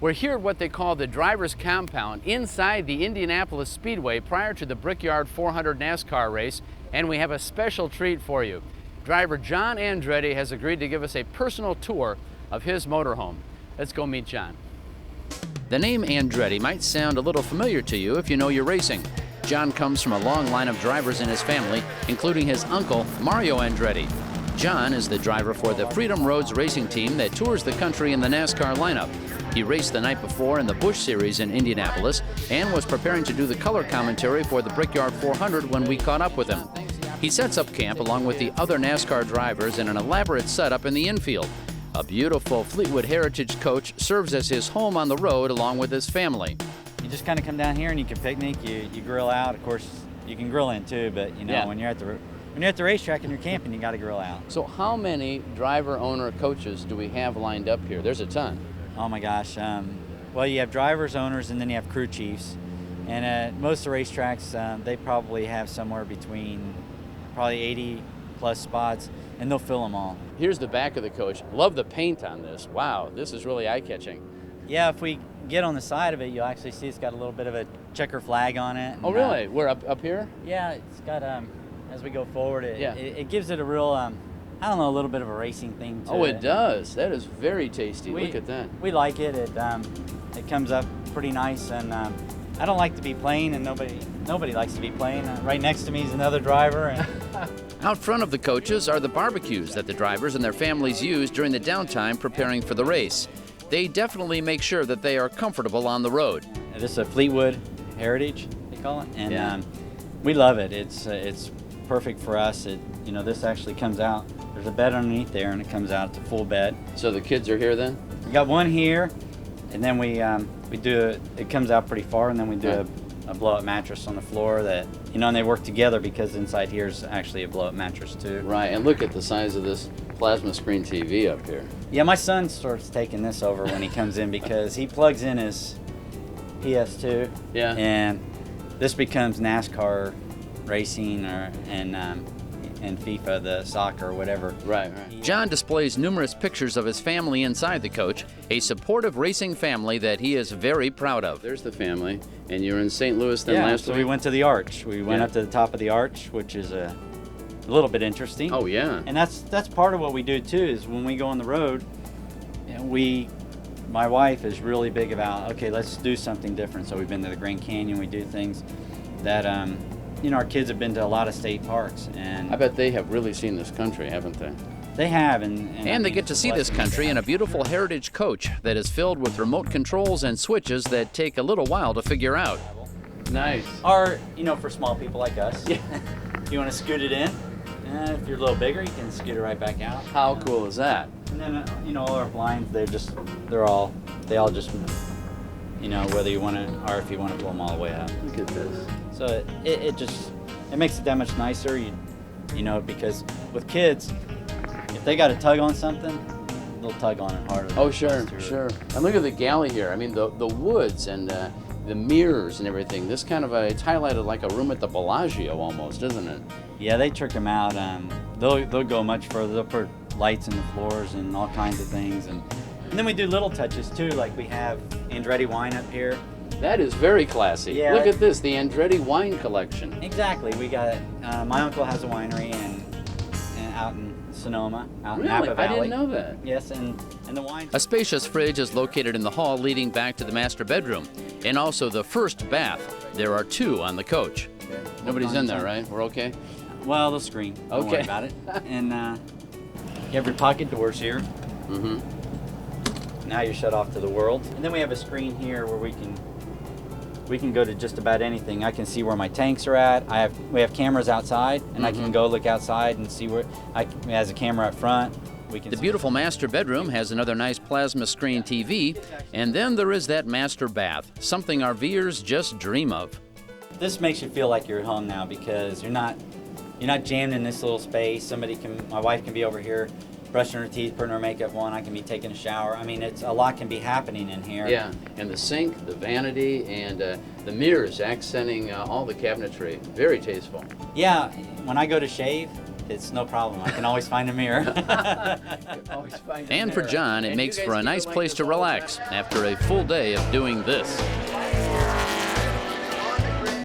We're here at what they call the driver's compound inside the Indianapolis Speedway prior to the Brickyard 400 NASCAR race, and we have a special treat for you. Driver John Andretti has agreed to give us a personal tour of his motorhome. Let's go meet John. The name Andretti might sound a little familiar to you if you know your racing. John comes from a long line of drivers in his family, including his uncle, Mario Andretti. John is the driver for the Freedom Roads racing team that tours the country in the NASCAR lineup. He raced the night before in the Busch Series in Indianapolis and was preparing to do the color commentary for the Brickyard 400 when we caught up with him. He sets up camp along with the other NASCAR drivers in an elaborate setup in the infield. A beautiful Fleetwood Heritage coach serves as his home on the road along with his family. You just kind of come down here and you can picnic, you grill out. Of course, you can grill in too, but you know, Yeah. when you're at the racetrack and you're camping, you got to grill out. So how many driver, owner, coaches do we have lined up here? There's a ton. Oh my gosh. Well, you have drivers, owners, and then you have crew chiefs. And at most of the racetracks, they probably have somewhere between probably 80 plus spots, and they'll fill them all. Here's the back of the coach. Love the paint on this. Wow, this is really eye-catching. Yeah, if we get on the side of it, you'll actually see it's got a little bit of a checker flag on it. Oh, really? We're up here? Yeah, it's got, as we go forward, Yeah. it gives it a real, I don't know, a little bit of a racing thing to it. Oh, it does. That is very tasty. Look at that. We like it. It comes up pretty nice, and I don't like to be playing, and nobody likes to be playing. Right next to me is another driver. And Out front of the coaches are the barbecues that the drivers and their families use during the downtime preparing for the race. They definitely make sure that they are comfortable on the road. this is a Fleetwood Heritage, they call it, and Yeah. we love it. It's perfect for us. This actually comes out. There's a bed underneath there, and it comes out. It's a full bed. So the kids are here then? We got one here, and then we do it comes out pretty far, and then we do a blow-up mattress on the floor that, and they work together because inside here is actually a blow-up mattress too. Right, and look at the size of this plasma screen TV up here. Yeah, my son starts taking this over when he comes in because he plugs in his PS2. Yeah. And this becomes NASCAR racing and FIFA, the soccer or whatever. Right. John displays numerous pictures of his family inside the coach, a supportive racing family that he is very proud of. There's the family, and you're in St. Louis then last so week? we went to the arch. We went up to the top of the arch, which is a little bit interesting. Oh, yeah. And that's part of what we do too, is when we go on the road, my wife is really big about, okay, let's do something different. So we've been to the Grand Canyon, we do things that, our kids have been to a lot of state parks. And I bet they have really seen this country, haven't they? they have. And they get to see this country in a beautiful Heritage coach that is filled with remote controls and switches that take a little while to figure out. Nice. Or, for small people like us. Yeah. If you want to scoot it in, if you're a little bigger, you can scoot it right back out. How cool is that? And then, all our blinds, they all just, whether you want to, or if you want to pull them all the way up. Look at this. So it makes it that much nicer, because with kids, if they got to tug on something, they'll tug on it harder. Oh, sure. And look at the Galley here. I mean, the woods and the mirrors and everything. This kind of it's highlighted like a room at the Bellagio almost, isn't it? Yeah, they trick them out. They'll go much further. They'll put lights in the floors and all kinds of things. And then we do little touches too, like we have Andretti wine up here. That is very classy. Yeah. Look at this, the Andretti wine collection. Exactly. We got my uncle has a winery and out in Sonoma, out in Really? Napa Valley. I didn't know that. Yes, and the wine. A spacious fridge is located in the hall leading back to the master bedroom, and also the first bath. There are two on the coach. Nobody's in there, right? We're okay? Well, they'll screen. Don't worry Okay. about it. And you have your pocket doors here. Mm-hmm. Now you're shut off to the world. And then we have a screen here where we can go to just about anything. I can see where my tanks are at. We have cameras outside, and I can go look outside and see where. It has a camera up front. The beautiful master bedroom has another nice plasma screen TV, and then there is that master bath, something RVers just dream of. This makes you feel like you're at home now because you're not jammed in this little space. My wife can be over here brushing her teeth, putting her makeup on. I can be taking a shower. I mean, a lot can be happening in here. Yeah, and the sink, the vanity, and the mirrors accenting all the cabinetry. Very tasteful. Yeah, when I go to shave, it's no problem. I can always find a mirror. And for John, it makes for a nice place to relax after a full day of doing this.